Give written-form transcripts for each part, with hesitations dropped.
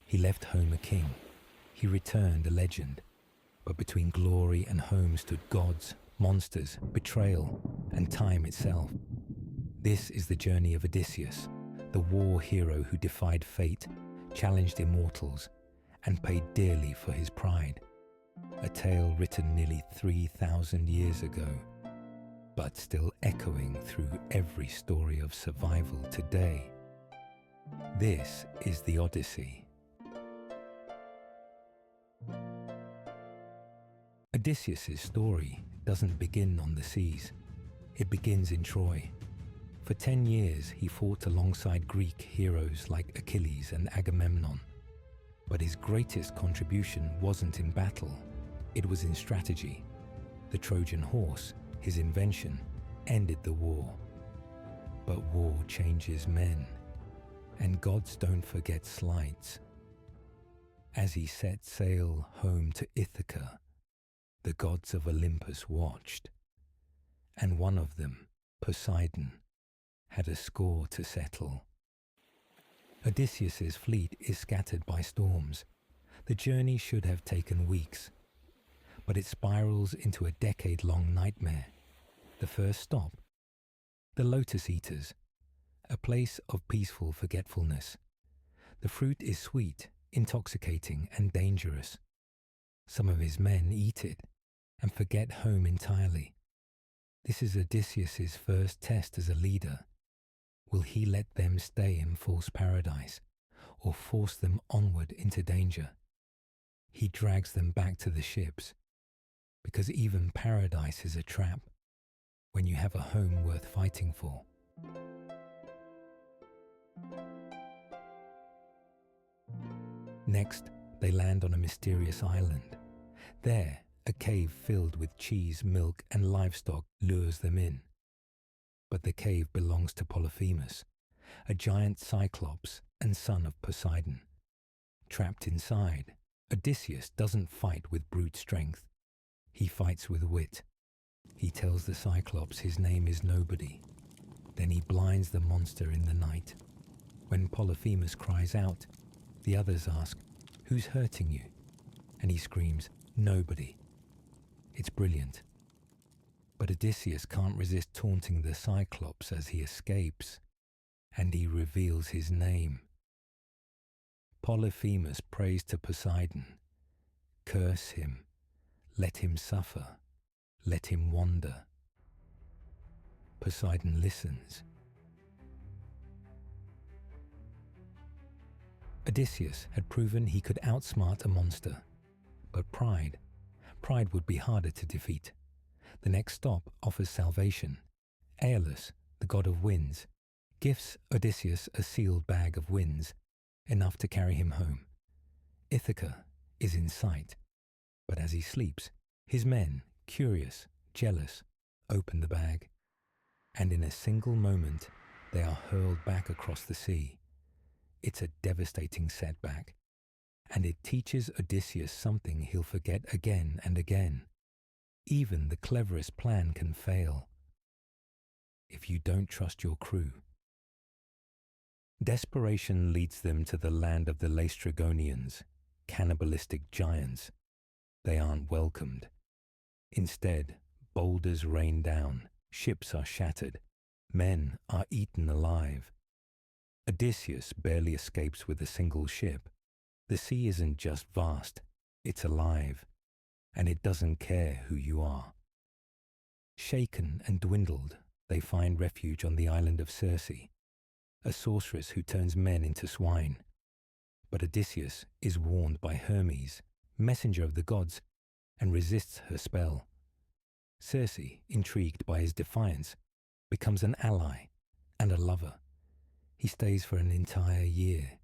He left home a king. He returned a legend. But between glory and home stood gods, monsters, betrayal, and time itself. This is the journey of Odysseus, the war hero who defied fate, challenged immortals, and paid dearly for his pride. A tale written nearly 3,000 years ago, but still echoing through every story of survival today. This is the Odyssey. Odysseus' story doesn't begin on the seas. It begins in Troy. For 10 years, he fought alongside Greek heroes like Achilles and Agamemnon. But his greatest contribution wasn't in battle. It was in strategy. The Trojan horse, his invention, ended the war. But war changes men, and gods don't forget slights. As he set sail home to Ithaca, the gods of Olympus watched, and one of them, Poseidon, had a score to settle. Odysseus' fleet is scattered by storms. The journey should have taken weeks, but it spirals into a decade-long nightmare. The first stop, the Lotus Eaters, a place of peaceful forgetfulness. The fruit is sweet, intoxicating, and dangerous. Some of his men eat it and forget home entirely. This is Odysseus' first test as a leader. Will he let them stay in false paradise, or force them onward into danger? He drags them back to the ships, because even paradise is a trap when you have a home worth fighting for. Next, they land on a mysterious island. There, a cave filled with cheese, milk, and livestock lures them in. But the cave belongs to Polyphemus, a giant cyclops and son of Poseidon. Trapped inside, Odysseus doesn't fight with brute strength. He fights with wit. He tells the cyclops his name is Nobody. Then he blinds the monster in the night. When Polyphemus cries out, the others ask, "Who's hurting you?" And he screams, "Nobody." It's brilliant. But Odysseus can't resist taunting the Cyclops as he escapes, and he reveals his name. Polyphemus prays to Poseidon, "Curse him, let him suffer, let him wander." Poseidon listens. Odysseus had proven he could outsmart a monster, but pride would be harder to defeat. The next stop offers salvation. Aeolus, the god of winds, gifts Odysseus a sealed bag of winds, enough to carry him home. Ithaca is in sight, but as he sleeps, his men, curious, jealous, open the bag, and in a single moment, they are hurled back across the sea. It's a devastating setback, and it teaches Odysseus something he'll forget again and again. Even the cleverest plan can fail if you don't trust your crew. Desperation leads them to the land of the Laestrygonians, cannibalistic giants. They aren't welcomed. Instead, boulders rain down, ships are shattered, men are eaten alive. Odysseus barely escapes with a single ship. The sea isn't just vast, it's alive, and it doesn't care who you are. Shaken and dwindled, they find refuge on the island of Circe, a sorceress who turns men into swine. But Odysseus is warned by Hermes, messenger of the gods, and resists her spell. Circe, intrigued by his defiance, becomes an ally and a lover. He stays for an entire year.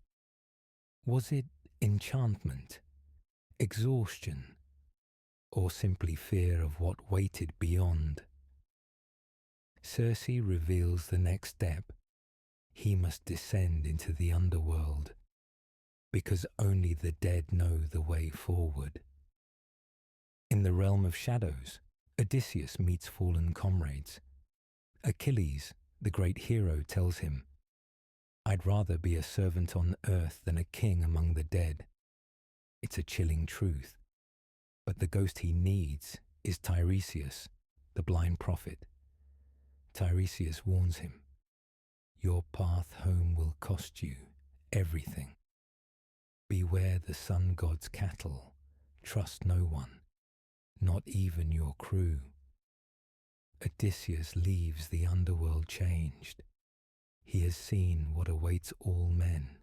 Was it enchantment, exhaustion, or simply fear of what waited beyond? Circe reveals the next step. He must descend into the underworld, because only the dead know the way forward. In the realm of shadows, Odysseus meets fallen comrades. Achilles, the great hero, tells him, I'd rather be a servant on earth than a king among the dead. It's a chilling truth. But the ghost he needs is Tiresias, the blind prophet. Tiresias warns him, "Your path home will cost you everything. Beware the sun god's cattle. Trust no one, not even your crew." Odysseus leaves the underworld changed. He has seen what awaits all men,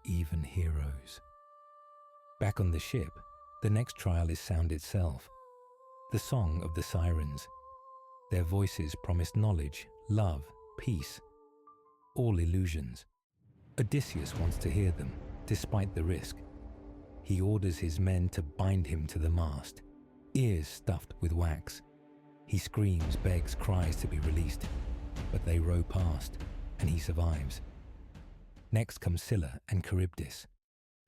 even heroes. Back on the ship, the next trial is sound itself, the song of the sirens. Their voices promise knowledge, love, peace, all illusions. Odysseus wants to hear them, despite the risk. He orders his men to bind him to the mast, ears stuffed with wax. He screams, begs, cries to be released, but they row past, and he survives. Next come Scylla and Charybdis,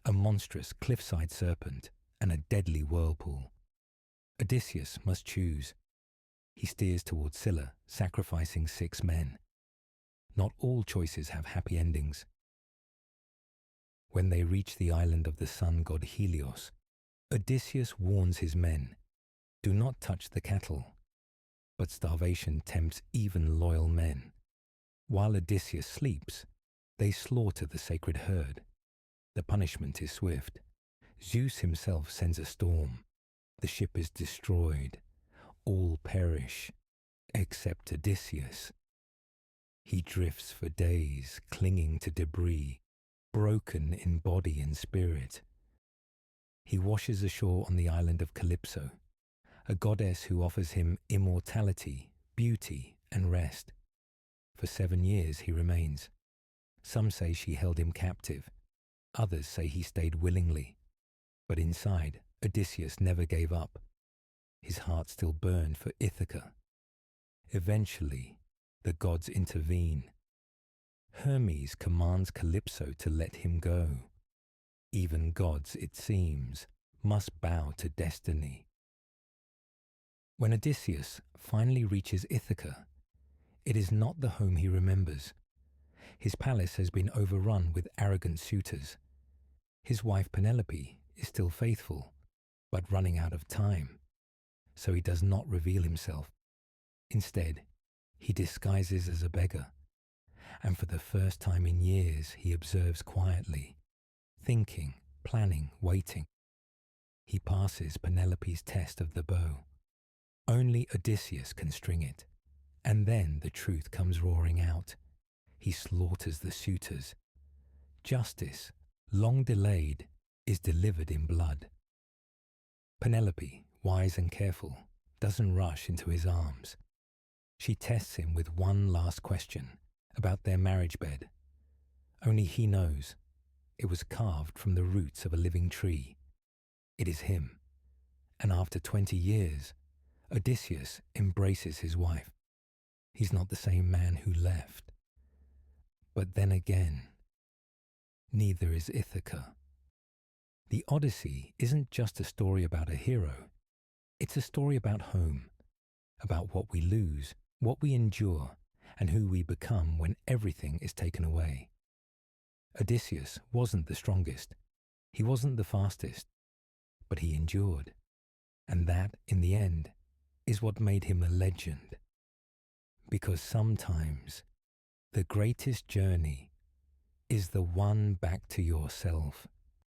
a monstrous cliffside serpent and a deadly whirlpool. Odysseus must choose. He steers towards Scylla, sacrificing 6 men. Not all choices have happy endings. When they reach the island of the sun god Helios, Odysseus warns his men, "Do not touch the cattle." But starvation tempts even loyal men. While Odysseus sleeps, they slaughter the sacred herd. The punishment is swift. Zeus himself sends a storm. The ship is destroyed. All perish, except Odysseus. He drifts for days, clinging to debris, broken in body and spirit. He washes ashore on the island of Calypso, a goddess who offers him immortality, beauty, and rest. For 7 years he remains. Some say she held him captive. Others say he stayed willingly. But inside, Odysseus never gave up. His heart still burned for Ithaca. Eventually, the gods intervene. Hermes commands Calypso to let him go. Even gods, it seems, must bow to destiny. When Odysseus finally reaches Ithaca, it is not the home he remembers. His palace has been overrun with arrogant suitors. His wife Penelope is still faithful, but running out of time, so he does not reveal himself. Instead, he disguises as a beggar, and for the first time in years he observes quietly, thinking, planning, waiting. He passes Penelope's test of the bow. Only Odysseus can string it, and then the truth comes roaring out. He slaughters the suitors. Justice, long delayed, is delivered in blood. Penelope, wise and careful, doesn't rush into his arms. She tests him with one last question about their marriage bed. Only he knows. It was carved from the roots of a living tree. It is him. And after 20 years, Odysseus embraces his wife. He's not the same man who left. But then again, neither is Ithaca. The Odyssey isn't just a story about a hero. It's a story about home, about what we lose, what we endure, and who we become when everything is taken away. Odysseus wasn't the strongest. He wasn't the fastest. But he endured. And that, in the end, is what made him a legend. Because sometimes the greatest journey is the one back to yourself.